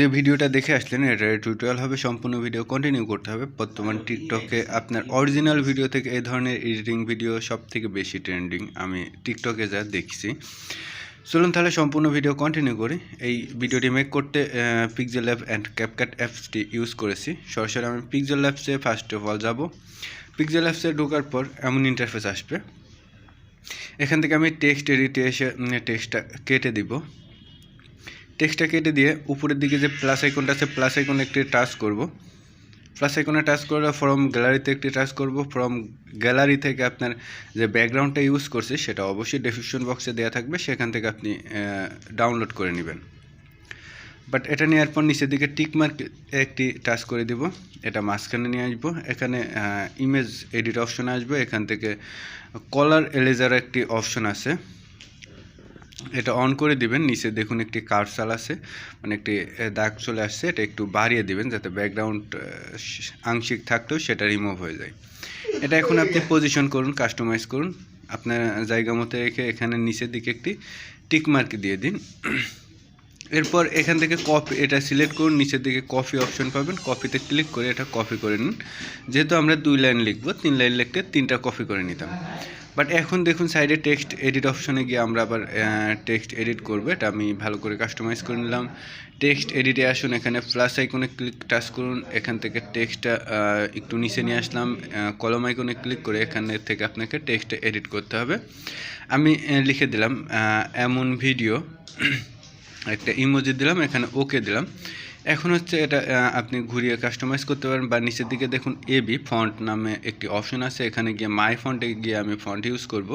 যে ভিডিওটা দেখে আসলেন এটা টিউটোরিয়াল হবে, সম্পূর্ণ ভিডিও কন্টিনিউ করতে হবে। বর্তমান টিকটকে আপনার অরিজিনাল ভিডিও থেকে এই ধরনের এডিটিং ভিডিও সবথেকে বেশি ট্রেন্ডিং আমি টিকটকে যা দেখছি। চলুন তাহলে সম্পূর্ণ ভিডিও কন্টিনিউ করি। এই ভিডিওটি মেক করতে পিক্সেল ল্যাব অ্যান্ড ক্যাপকাট অ্যাপসটি ইউজ করেছি। সরাসরি আমি পিক্সেল ল্যাবসে ফার্স্ট অফ অল যাব। পিক্সেল ল্যাবসে ঢোকার পর এমন ইন্টারফেস আসবে। এখান থেকে আমি টেক্সট এডিটে এসে টেক্সটটা কেটে দিব। টেক্সটটা কেটে দিয়ে উপরের দিকে যে প্লাস আইকনটা আছে, প্লাস আইকনে একটি টাচ করব। প্লাস আইকনে টাচ করে ফ্রম গ্যালারিতে একটি টাচ করব। ফ্রম গ্যালারি থেকে আপনার যে ব্যাকগ্রাউন্ডটা ইউজ করছে সেটা অবশ্যই ডেসক্রিপশন বক্সে দেওয়া থাকবে, সেখান থেকে আপনি ডাউনলোড করে নেবেন। বাট এটা নেওয়ার পর নিচের দিকে টিক মার্ক একটি টাচ করে দিব। এটা মাঝখানে নিয়ে আসবো। এখানে ইমেজ এডিট অপশন আসবে। এখান থেকে কলার এরেজার একটি অপশন আছে, এটা অন করে দিবেন। নিচে দেখুন একটি কার্সার আছে, মানে একটি দাগ চলে আসছে, এটা একটু বাড়িয়ে দিবেন যাতে ব্যাকগ্রাউন্ড আংশিক থাকলেও সেটা রিমুভ হয়ে যায়। এটা এখন আপনি পজিশন করুন, কাস্টমাইজ করুন আপনার জায়গা মতো রেখে এখানে নিচের দিকে একটি টিক মার্ক দিয়ে দিন। এরপর এখান থেকে কপি এটা সিলেক্ট করুন, নিচের দিকে কপি অপশন পাবেন, কপিতে ক্লিক করে এটা কপি করে নিন। যেহেতু আমরা 2 লাইন লিখবো, 3 লাইন লিখতে 3টা কপি করে নিতাম। বাট এখন দেখুন সাইডে টেক্সট এডিট অপশনে গিয়ে আমরা আবার টেক্সট এডিট করবো। এটা আমি ভালো করে কাস্টমাইজ করে নিলাম। টেক্সট এডিটে আসুন, এখানে প্লাস আইকনে ক্লিক টাচ করুন। এখান থেকে টেক্সটটা একটু নিচে নিয়ে আসলাম, কলম আইকনে ক্লিক করে এখানে থেকে আপনাকে টেক্সটটা এডিট করতে হবে। আমি লিখে দিলাম এমন ভিডিও, একটা ইমোজি দিলাম, এখানে ওকে দিলাম। এখন হচ্ছে এটা আপনি ঘুরিয়ে কাস্টমাইজ করতে পারেন। বা নিচের দিকে দেখুন এবি ফন্ট নামে একটি অপশন আছে, এখানে গিয়ে মাই ফন্টে গিয়ে আমি ফন্ট ইউজ করব।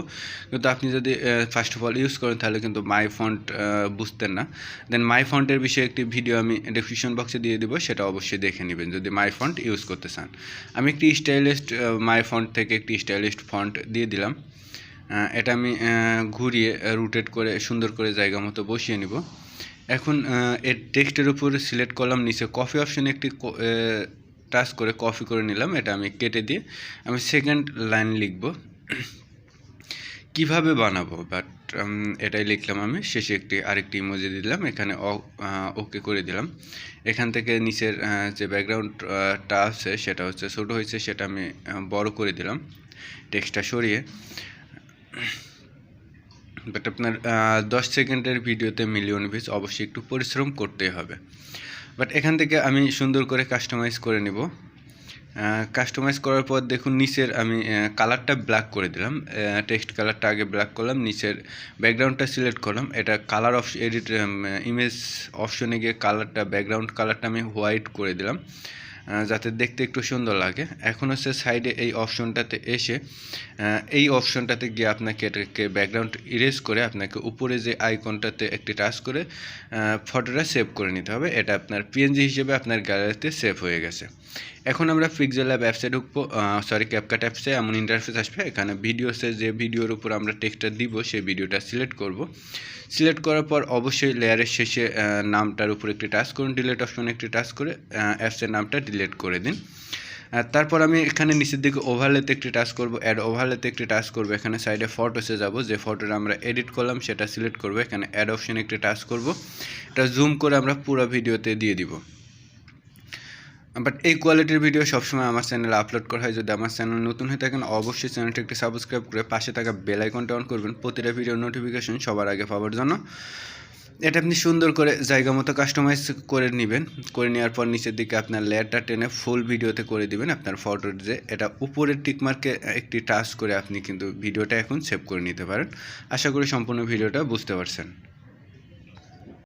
কিন্তু আপনি যদি ফার্স্ট অফ অল ইউজ করেন তাহলে কিন্তু মাই ফন্ট বুঝতেন না। দেন মাই ফন্টের বিষয়ে একটি ভিডিও আমি ডেসক্রিপশন বক্সে দিয়ে দেবো, সেটা অবশ্যই দেখে নেবেন যদি মাই ফন্ট ইউজ করতে চান। আমি একটি স্টাইলিস্ট মাই ফন্ট থেকে একটি স্টাইলিস্ট ফন্ট দিয়ে দিলাম। এটা আমি ঘুরিয়ে রোটেট করে সুন্দর করে জায়গা মতো বসিয়ে নিব। এখন এর টেক্সটের উপর সিলেক্ট করলাম, নিচে কপি অপশনে একটি টাচ করে কপি করে নিলাম। এটা আমি কেটে দিয়ে আমি সেকেন্ড লাইন লিখব, কিভাবে বানাবো, বাট এটাই লিখলাম। আমি শেষে আরেকটি ইমোজি দিলাম, এখানে ওকে করে দিলাম। এখান থেকে নিচের যে ব্যাকগ্রাউন্ডটা আছে সেটা হচ্ছে ছোটো হয়েছে, সেটা আমি বড় করে দিলাম টেক্সটটা সরিয়ে। বাট আপনার 10 সেকেন্ডের ভিডিওতে মিলিয়ন ভিউজ, অবশ্যই একটু পরিশ্রম করতেই হবে। বাট এখান থেকে আমি সুন্দর করে কাস্টমাইজ করে নিব। কাস্টমাইজ করার পর দেখুন নিচের আমি কালারটা ব্ল্যাক করে দিলাম। টেক্সট কালারটা আগে ব্ল্যাক করলাম, নিচের ব্যাকগ্রাউন্ডটা সিলেক্ট করলাম। এটা কালার এডিট ইমেজ অপশনে গিয়ে কালারটা ব্যাকগ্রাউন্ড কালারটা আমি হোয়াইট করে দিলাম যাতে দেখতে একটু সুন্দর লাগে। এখন হচ্ছে সাইডে এই অপশনটাতে এসে এই অপশনটাতে গিয়ে আপনাকে এটাকে ব্যাকগ্রাউন্ড ইরেজ করে আপনাকে উপরে যে আইকনটাতে একটি টাচ করে ফটোটা সেভ করে নিতে হবে। এটা আপনার পিএনজি হিসেবে আপনার গ্যালারিতে সেভ হয়ে গেছে। এখন আমরা পিক্সেল ল্যাব অ্যাপসে ঢুকবো, ক্যাপকাট অ্যাপসে। এমন ইন্টারফেস আসবে, এখানে ভিডিওসে যে ভিডিওর উপর আমরা টেক্সটটা দিব সেই ভিডিওটা সিলেক্ট করব। সিলেক্ট করার পর অবশ্যই লেয়ারের শেষে নামটার উপর একটি টাচ করুন, ডিলিট অপশনে একটি টাচ করে অ্যাপসের নামটা ডিলিট করে দিন। তারপর আমি এখানে নিচের দিকে ওভারলেতে একটি টাচ করব, অ্যাড ওভারলেতে একটি টাচ করব। এখানে সাইডে ফটোসে যাব, যে ফটোটা আমরা এডিট করলাম সেটা সিলেক্ট করব। এখানে অ্যাড অপশনে একটি টাচ করব, এটা জুম করে আমরা পুরো ভিডিওতে দিয়ে দিব। বাট এই কোয়ালিটির ভিডিও সবসময় আমার চ্যানেলে আপলোড করা হয়। যদি আমার চ্যানেল নতুন হয়ে থাকেন অবশ্যই চ্যানেলটি একটি সাবস্ক্রাইব করে পাশে থাকা বেল আইকনটা অন করবেন প্রতিটা ভিডিওর নোটিফিকেশন সবার আগে পাওয়ার জন্য। এটা আপনি সুন্দর করে জায়গা মতো কাস্টমাইজ করে নেবেন। করে নেওয়ার পর নিচের দিকে আপনার লেয়ারটা টেনে ফুল ভিডিওতে করে দিবেন আপনার ফটোর যে এটা উপরের টিকমার্কে একটি টাচ করে আপনি কিন্তু ভিডিওটা এখন সেভ করে নিতে পারেন। আশা করি সম্পূর্ণ ভিডিওটা বুঝতে পারছেন।